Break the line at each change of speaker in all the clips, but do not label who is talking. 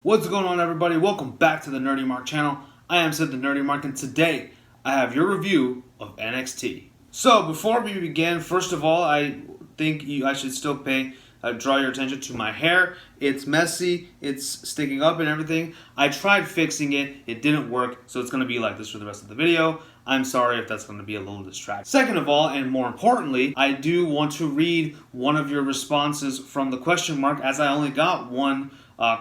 What's going on, everybody? Welcome back to the Nerdy Mark channel. I am Sid the Nerdy Mark, and today I have your review of NXT. So before we begin, first of all, I think I should still draw your attention to my hair. It's messy, it's sticking up and everything. I tried fixing it, it didn't work, so it's going to be like this for the rest of the video. I'm sorry if that's going to be a little distracting. Second of all, and more importantly, I do want to read one of your responses from the question mark, as I only got one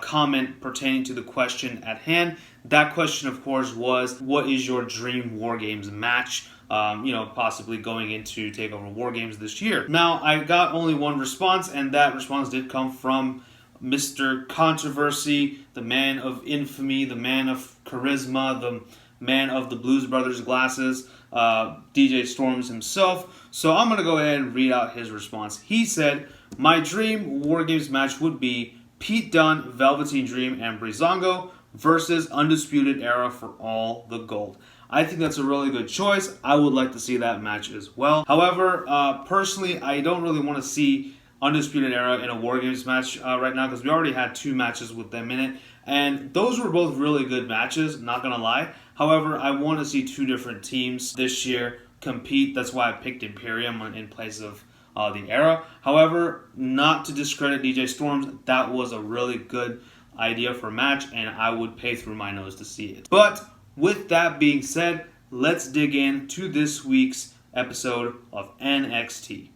comment pertaining to the question at hand. That question, of course, was, what is your dream War Games match? Possibly going into TakeOver War Games this year. Now, I got only one response, and that response did come from Mr. Controversy, the man of infamy, the man of charisma, the man of the Blues Brothers glasses, DJ Storms himself. So I'm going to go ahead and read out his response. He said, my dream War Games match would be Pete Dunne, Velveteen Dream, and Breezango versus Undisputed Era for all the gold. I think that's a really good choice. I would like to see that match as well. However, personally, I don't really want to see Undisputed Era in a War Games match right now, because we already had two matches with them in it, and those were both really good matches, not gonna lie. However, I want to see two different teams this year compete. That's why I picked Imperium in place of the Era. However, not to discredit DJ Storms, that was a really good idea for a match, and I would pay through my nose to see it. But with that being said, let's dig into this week's episode of NXT.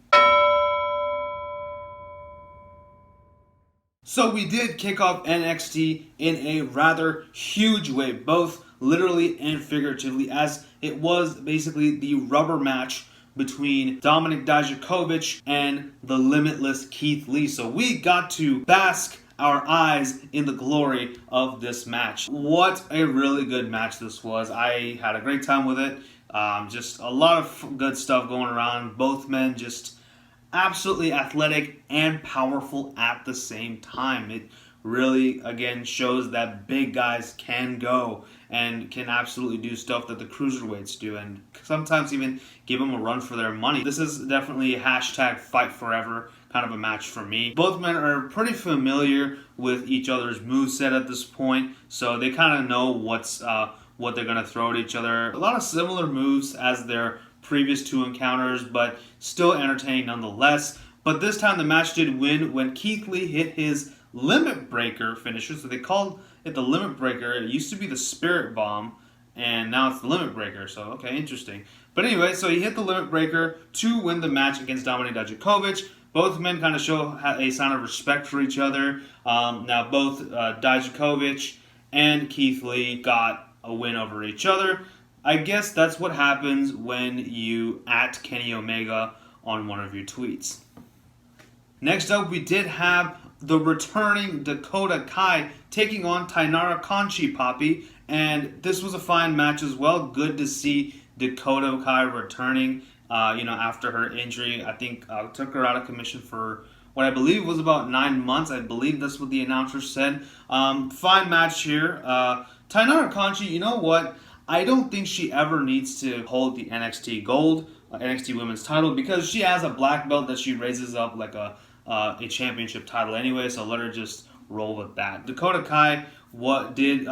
So we did kick off NXT in a rather huge way, both literally and figuratively, as it was basically the rubber match between Dominic Dijacovik and the limitless Keithley. So we got to bask our eyes in the glory of this match. What a really good match this was. I had a great time with it. Just a lot of good stuff going around. Both men just absolutely athletic and powerful at the same time. It really, again, shows that big guys can go and can absolutely do stuff that the cruiserweights do, and sometimes even give them a run for their money. This is definitely a hashtag fight forever kind of a match for me. Both men are pretty familiar with each other's moveset at this point, so they kind of know what they're going to throw at each other. A lot of similar moves as their previous two encounters, but still entertaining nonetheless. But this time the match did win when Keithley hit his Limit Breaker finisher. So they called it the Limit Breaker. It used to be the Spirit Bomb, and now it's the Limit Breaker. So, okay, interesting. But anyway, so he hit the Limit Breaker to win the match against Dominic Dijacovik. Both men kind of show a sign of respect for each other. Now, both Dijacovik and Keithley got a win over each other. I guess that's what happens when you @ Kenny Omega on one of your tweets. Next up, we did have the returning Dakota Kai taking on Ty Nara Poppy, and this was a fine match as well. Good to see Dakota Kai returning, after her injury. I think took her out of commission for what I believe was about 9 months. I believe that's what the announcer said. Fine match here. Ty Nara, you know what? I don't think she ever needs to hold the NXT Gold, NXT Women's title, because she has a black belt that she raises up like a championship title anyway, so let her just roll with that. Dakota Kai did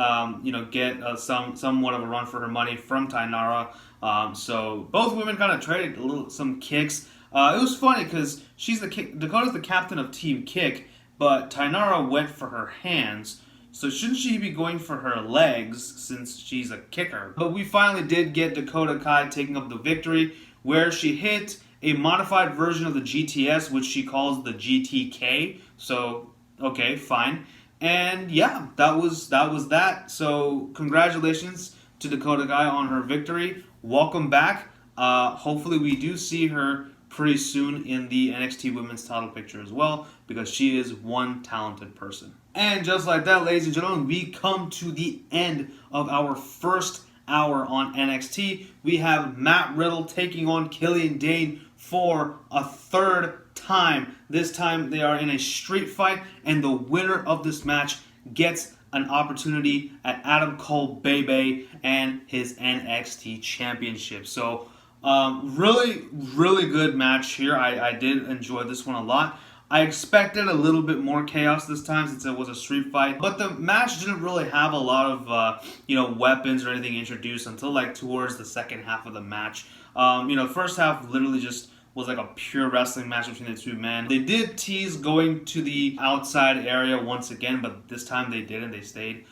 get somewhat of a run for her money from Ty Nara. So both women kind of traded some kicks. It was funny because Dakota's the captain of Team Kick, but Ty Nara went for her hands. So shouldn't she be going for her legs since she's a kicker? But we finally did get Dakota Kai taking up the victory, where she hit a modified version of the GTS, which she calls the GTK. So, okay, fine. And yeah, that was that. So congratulations to Dakota Kai on her victory. Welcome back. Hopefully we do see her pretty soon in the NXT Women's title picture as well, because she is one talented person. And just like that, ladies and gentlemen, we come to the end of our first hour on NXT. We have Matt Riddle taking on Killian Dane for a third time. This time they are in a street fight, and the winner of this match gets an opportunity at Adam Cole Bebe and his NXT Championship. So really, really good match here. I did enjoy this one a lot. I expected a little bit more chaos this time since it was a street fight, but the match didn't really have a lot of weapons or anything introduced until like towards the second half of the match. The first half literally just was like a pure wrestling match between the two men. They did tease going to the outside area once again, but this time they didn't. They stayed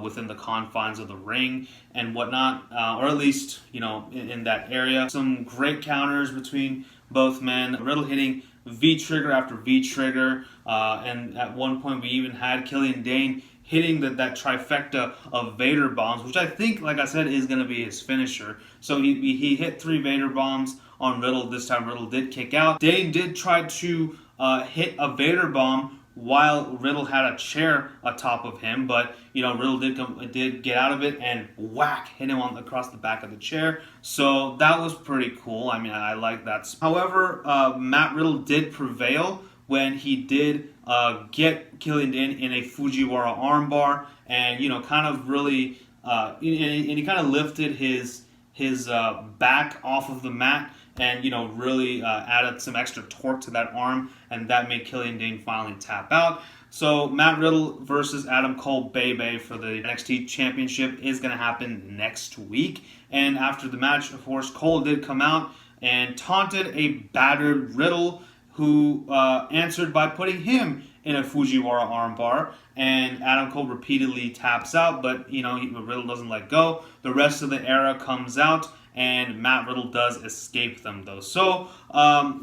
within the confines of the ring and whatnot, or at least, in that area. Some great counters between both men. Riddle hitting V-trigger after V-trigger, and at one point we even had Killian Dane hitting that trifecta of Vader bombs, which I think, like I said, is going to be his finisher. So he hit 3 Vader bombs on Riddle. This time Riddle did kick out. Dane did try to hit a Vader bomb while Riddle had a chair atop of him, but Riddle did get out of it and whack, hit him across the back of the chair. So that was pretty cool. I mean, I like that. However, Matt Riddle did prevail when he did get Killian Dane in a Fujiwara armbar, and kind of really and he kind of lifted his back off of the mat, and really added some extra torque to that arm, and that made Killian Dane finally tap out. So Matt Riddle versus Adam Cole Bay for the NXT Championship is going to happen next week. And after the match, of course, Cole did come out and taunted a battered Riddle, who answered by putting him in a Fujiwara armbar, and Adam Cole repeatedly taps out, but Riddle doesn't let go. The rest of the era comes out, and Matt Riddle does escape them, though. So,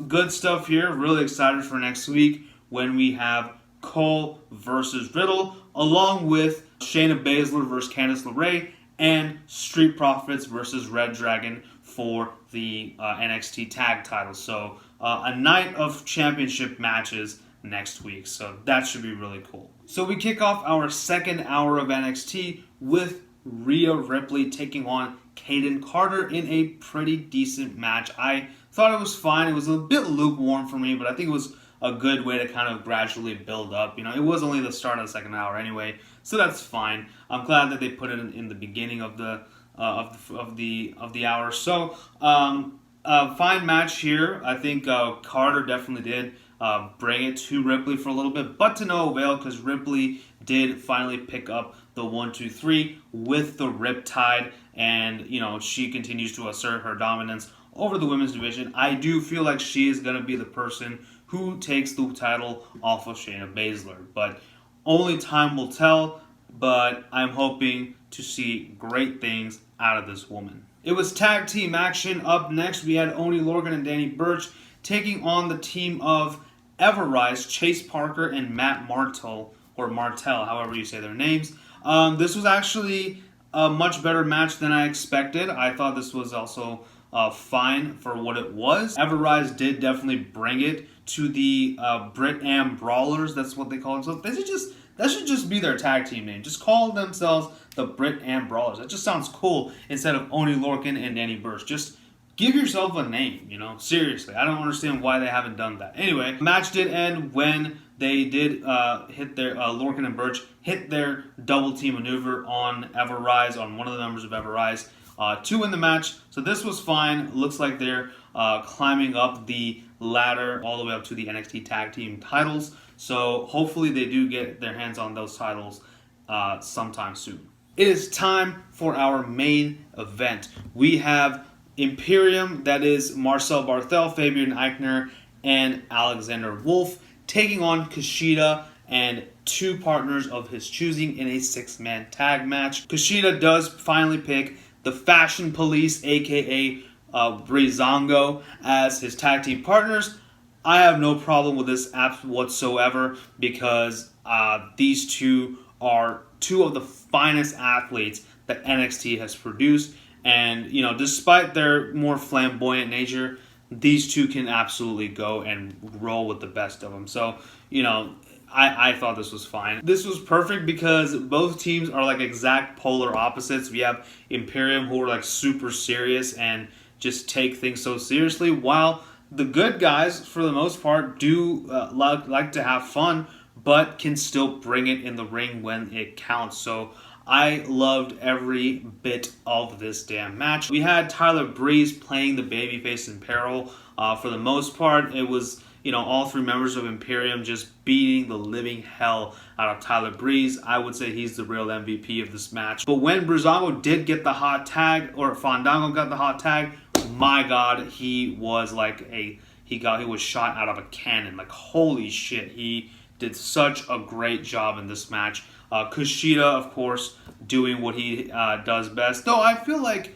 good stuff here. Really excited for next week when we have Cole versus Riddle, along with Shayna Baszler versus Candice LeRae, and Street Profits versus Red Dragon for the NXT tag titles. So, a night of championship matches next week. So, that should be really cool. So, we kick off our second hour of NXT with Rhea Ripley taking on Kaden Carter in a pretty decent match. I thought it was fine. It was a bit lukewarm for me, but I think it was a good way to kind of gradually build up. It was only the start of the second hour anyway, so that's fine. I'm glad that they put it in the beginning of the hour. So, fine match here. I think Carter definitely did bring it to Ripley for a little bit, but to no avail, because Ripley did finally pick up the 1-2-3 with the Riptide, and she continues to assert her dominance over the women's division. I do feel like she is going to be the person who takes the title off of Shayna Baszler, but only time will tell. But I'm hoping to see great things out of this woman. It was tag team action. Up next, we had Oney Lorcan and Danny Burch taking on the team of Everrise, Chase Parker, and Matt Martel, however you say their names. This was actually a much better match than I expected. I thought this was also fine for what it was. Everrise did definitely bring it to the Brit Am Brawlers. That's what they call themselves. That should just be their tag team name. Just call themselves the Brit Am Brawlers. That just sounds cool instead of Oney Lorcan and Danny Burch. Just give yourself a name, Seriously, I don't understand why they haven't done that. Anyway, the match did end when they did hit their Lorcan and Burch hit their double team maneuver on Everrise, on one of the members of Everrise, to win the match. So this was fine. Looks like they're climbing up the ladder all the way up to the NXT tag team titles. So hopefully they do get their hands on those titles sometime soon. It is time for our main event. We have Imperium, that is Marcel Barthel, Fabian Eichner, and Alexander Wolf, taking on Kushida and 2 partners of his choosing in a 6-man tag match. Kushida does finally pick the Fashion Police, aka Breezango, as his tag team partners. I have no problem with this app whatsoever, because these two are 2 of the finest athletes that NXT has produced. And, despite their more flamboyant nature, these 2 can absolutely go and roll with the best of them. So, I thought this was fine. This was perfect because both teams are like exact polar opposites. We have Imperium, who are like super serious and just take things so seriously, while the good guys, for the most part, do like to have fun, but can still bring it in the ring when it counts. So I loved every bit of this damn match. We had Tyler Breeze playing the babyface in peril. For the most part, it was all three members of Imperium just beating the living hell out of Tyler Breeze. I would say he's the real MVP of this match. But when Breezango did get the hot tag, or Fandango got the hot tag, my God, he was like he was shot out of a cannon. Like, holy shit, he did such a great job in this match. Kushida, of course, doing what he does best. Though I feel like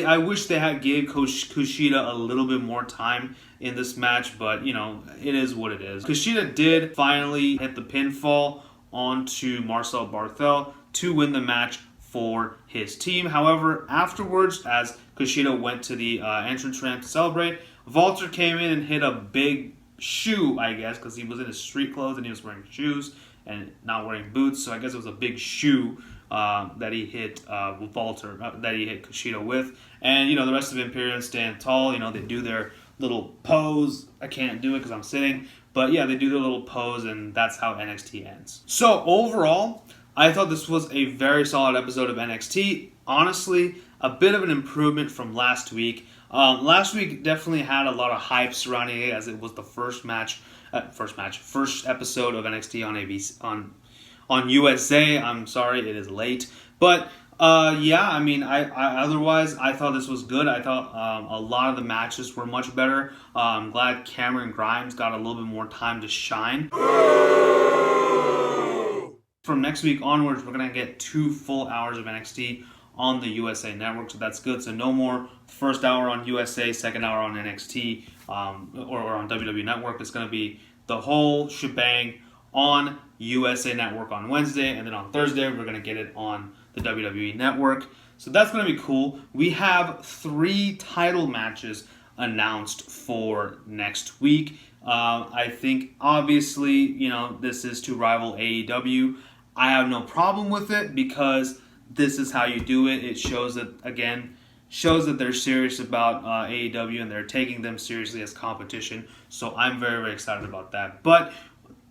I wish they had gave Kushida a little bit more time in this match, but it is what it is. Kushida did finally hit the pinfall onto Marcel Barthel to win the match for his team. However, afterwards, as Kushida went to the entrance ramp to celebrate, Walter came in and hit a big shoe, I guess, because he was in his street clothes and he was wearing shoes and not wearing boots. So I guess it was a big shoe that he hit Walter, that he hit Kushida with. And the rest of Imperium stand tall. They do their little pose. I can't do it because I'm sitting, but yeah, they do their little pose, and that's how NXT ends. So overall, I thought this was a very solid episode of NXT. Honestly, a bit of an improvement from last week. Last week definitely had a lot of hype surrounding it, as it was the first episode of NXT on USA. I'm sorry, it is late, but yeah, I mean, I otherwise I thought this was good. I thought a lot of the matches were much better. I'm glad Cameron Grimes got a little bit more time to shine. From next week onwards, we're gonna get 2 full hours of NXT on the USA Network, so that's good. So no more first hour on USA, second hour on NXT, or on WWE Network. It's going to be the whole shebang on USA Network on Wednesday, and then on Thursday we're going to get it on the WWE Network. So that's going to be cool. We have 3 title matches announced for next week. I think obviously, this is to rival AEW. I have no problem with it because this is how you do it. It shows that they're serious about AEW and they're taking them seriously as competition. So I'm very, very excited about that. But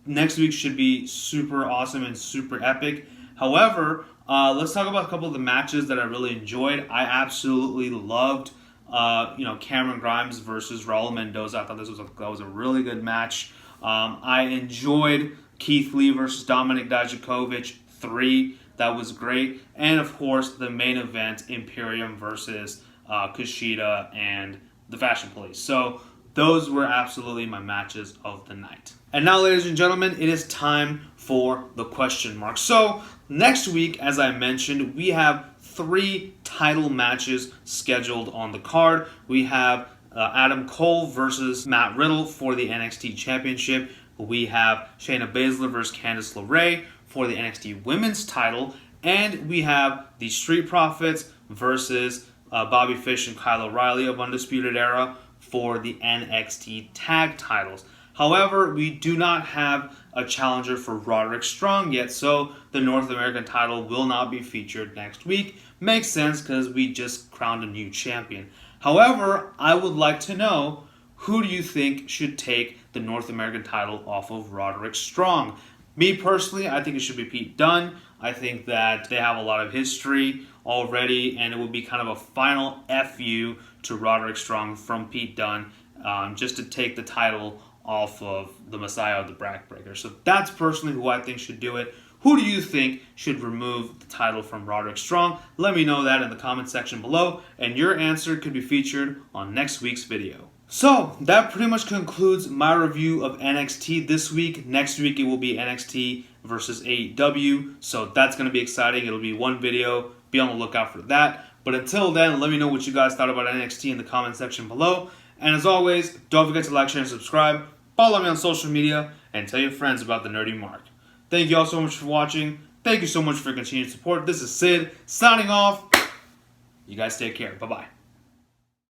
next week should be super awesome and super epic. However, let's talk about a couple of the matches that I really enjoyed. I absolutely loved, Cameron Grimes versus Raul Mendoza. I thought that was a really good match. I enjoyed Keithley versus Dominic Dijacovik 3. That was great. And of course, the main event, Imperium versus Kushida and the Fashion Police. So those were absolutely my matches of the night. And now, ladies and gentlemen, it is time for the question mark. So next week, as I mentioned, we have 3 title matches scheduled on the card. We have Adam Cole versus Matt Riddle for the NXT Championship. We have Shayna Baszler versus Candice LeRae for the NXT Women's title, and we have the Street Profits versus Bobby Fish and Kyle O'Reilly of Undisputed Era for the NXT Tag titles. However, we do not have a challenger for Roderick Strong yet, so the North American title will not be featured next week. Makes sense because we just crowned a new champion. However, I would like to know, who do you think should take the North American title off of Roderick Strong? Me personally, I think it should be Pete Dunne. I think that they have a lot of history already, and it would be kind of a final FU to Roderick Strong from Pete Dunne, just to take the title off of the Messiah of the Backbreaker. So that's personally who I think should do it. Who do you think should remove the title from Roderick Strong? Let me know that in the comment section below, and your answer could be featured on next week's video. So, that pretty much concludes my review of NXT this week. Next week, it will be NXT versus AEW. So, that's going to be exciting. It'll be one video. Be on the lookout for that. But until then, let me know what you guys thought about NXT in the comment section below. And as always, don't forget to like, share, and subscribe. Follow me on social media. And tell your friends about the Nerdy Mark. Thank you all so much for watching. Thank you so much for your continued support. This is Sid, signing off. You guys take care. Bye-bye.